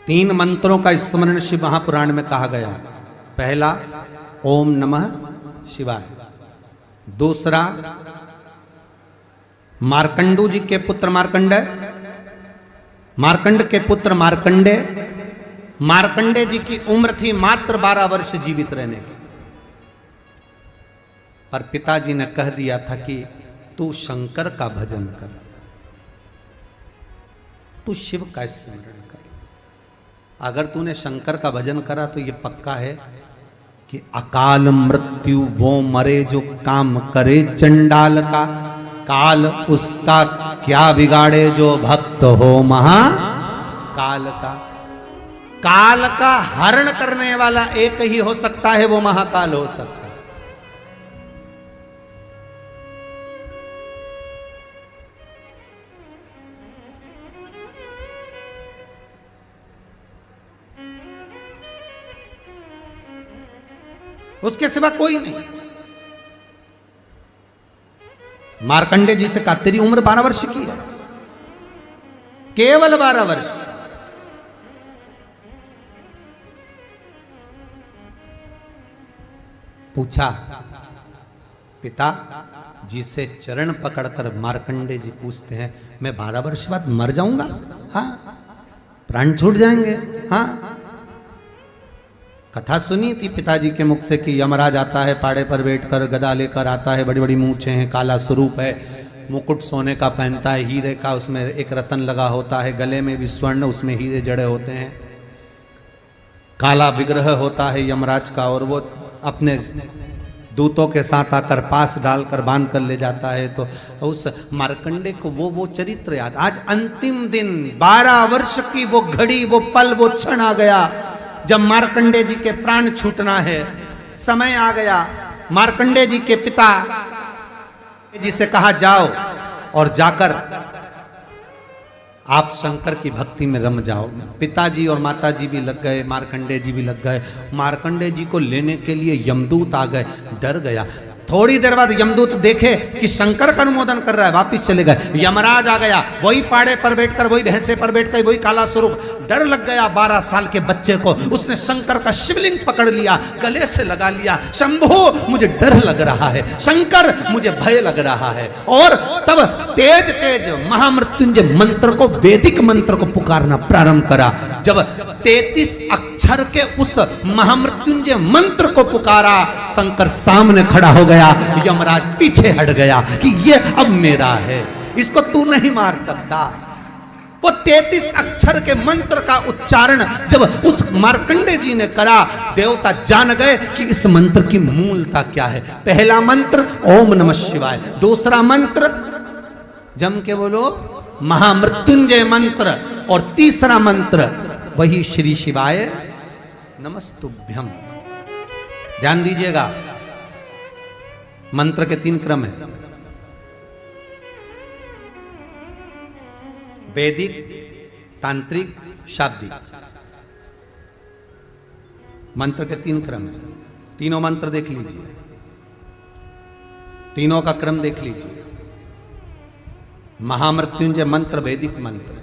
तीन मंत्रों का स्मरण शिव महापुराण में कहा गया है। पहला ओम नमः शिवाय, दूसरा मार्कंडू जी के पुत्र मार्कंडेय, मार्कंड के पुत्र मार्कंडेय, मार्कंडेय जी की उम्र थी मात्र 12 वर्ष जीवित रहने की, पर पिताजी ने कह दिया था कि तू शंकर का भजन कर, तू शिव का स्मरण कर। अगर तूने शंकर का भजन करा तो ये पक्का है कि अकाल मृत्यु वो मरे जो काम करे चंडाल का, काल उसका क्या बिगाड़े जो भक्त हो महाकाल का। काल का हरण करने वाला एक ही हो सकता है, वो महाकाल हो सकता है। उसके सिवा कोई नहीं। मार्कंडेय जी से कहा तेरी उम्र 12 वर्ष की है, केवल 12 वर्ष। पूछा पिता जी से चरण पकड़कर मार्कंडेय जी पूछते हैं मैं 12 वर्ष बाद मर जाऊंगा? हाँ, प्राण छूट जाएंगे। हाँ, कथा सुनी थी पिताजी के मुख से कि यमराज आता है, पाड़े पर बैठकर गदा लेकर आता है, बड़ी बड़ी मूंछें हैं, काला स्वरूप है, मुकुट सोने का पहनता है, हीरे का उसमें एक रतन लगा होता है, गले में भी स्वर्ण, उसमें हीरे जड़े होते हैं, काला विग्रह होता है यमराज का, और वो अपने दूतों के साथ आकर पास डालकर बांध कर ले जाता है। तो उस मार्कंडेय को वो चरित्र याद। आज अंतिम दिन 12 वर्ष की वो घड़ी, वो पल, वो क्षण आ गया जब मार्कंडेय जी के प्राण छूटना है। समय आ गया। मार्कंडेय जी के पिता जी से कहा जाओ और जाकर आप शंकर की भक्ति में रम जाओ। पिताजी और माताजी भी लग गए, मार्कंडेय जी भी लग गए। मार्कंडेय जी को लेने के लिए यमदूत आ गए, डर गया। थोड़ी देर बाद यमदूत देखे कि शंकर का अनुमोदन कर रहा है, वापिस चले गए। यमराज आ गया, वही पाड़े पर बैठकर, वही भैंसे पर बैठकर, वही काला स्वरूप। डर लग गया 12 साल के बच्चे को। उसने शंकर का शिवलिंग पकड़ लिया, गले से लगा लिया, शंभो मुझे डर लग रहा है, शंकर मुझे भय लग रहा है। और तब तेज तेज महामृत्युंजय मंत्र को, वैदिक मंत्र को पुकारना प्रारंभ करा। जब 33 अक्षर के उस महामृत्युंजय मंत्र को पुकारा, शंकर सामने खड़ा हो गया, यमराज पीछे हट गया कि ये अब मेरा है, इसको तू नहीं मार सकता। वो 33 अक्षर के मंत्र का उच्चारण जब उस मार्कंडेय जी ने करा, देवता जान गए कि इस मंत्र की मूलता क्या है। पहला मंत्र ओम नमः शिवाय, दूसरा मंत्र जम के बोलो महामृत्युंजय मंत्र, और तीसरा मंत्र वही श्री शिवाय नमस्तुभ्यम। ध्यान दीजिएगा, मंत्र के 3 क्रम है, वैदिक, तांत्रिक, शाब्दिक। मंत्र के 3 क्रम है। तीनों मंत्र देख लीजिए, तीनों का क्रम देख लीजिए। महामृत्युंजय मंत्र वैदिक मंत्र,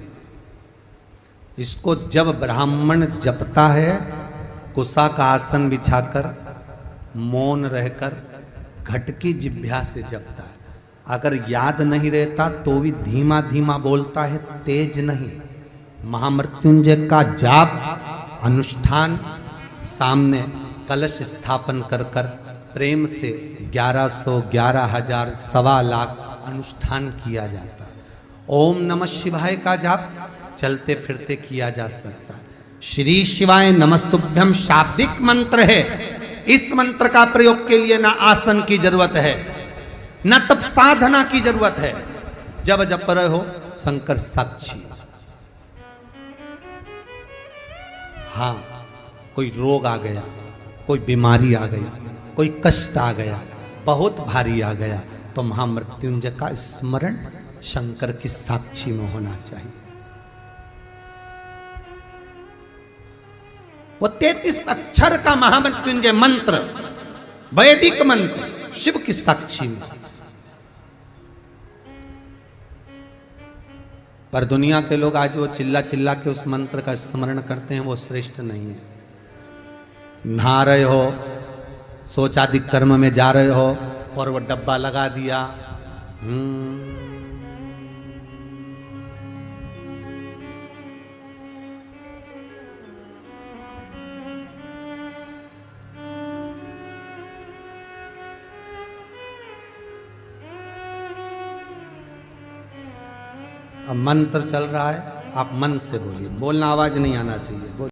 इसको जब ब्राह्मण जपता है, कुसा का आसन बिछाकर, मौन रहकर, घट की जिह्वा से जपता है। अगर याद नहीं रहता तो भी धीमा धीमा बोलता है, तेज नहीं। महामृत्युंजय का जाप, अनुष्ठान, सामने कलश स्थापन कर कर प्रेम से 1100, 11,000, 1.25 लाख अनुष्ठान किया जाता है। ओम नमः शिवाय का जाप चलते फिरते किया जा सकता है। श्री शिवाय नमस्तुभ्यम शाब्दिक मंत्र है। इस मंत्र का प्रयोग के लिए ना आसन की जरूरत है, न तब साधना की जरूरत है। जब जप रहे हो शंकर साक्षी। हाँ, कोई रोग आ गया, कोई बीमारी आ गई, कोई कष्ट आ गया, बहुत भारी आ गया, तो महामृत्युंजय का स्मरण शंकर की साक्षी में होना चाहिए। वो 33 अक्षर का महामृत्युंजय मंत्र, वैदिक मंत्र, शिव की साक्षी में। पर दुनिया के लोग आज वो चिल्ला चिल्ला के उस मंत्र का स्मरण करते हैं, वो श्रेष्ठ नहीं है। नहा रहे हो, सोचाधिक कर्म में जा रहे हो और वो डब्बा लगा दिया। अब मंत्र चल रहा है, आप मन से बोलिए, बोलना आवाज नहीं आना चाहिए।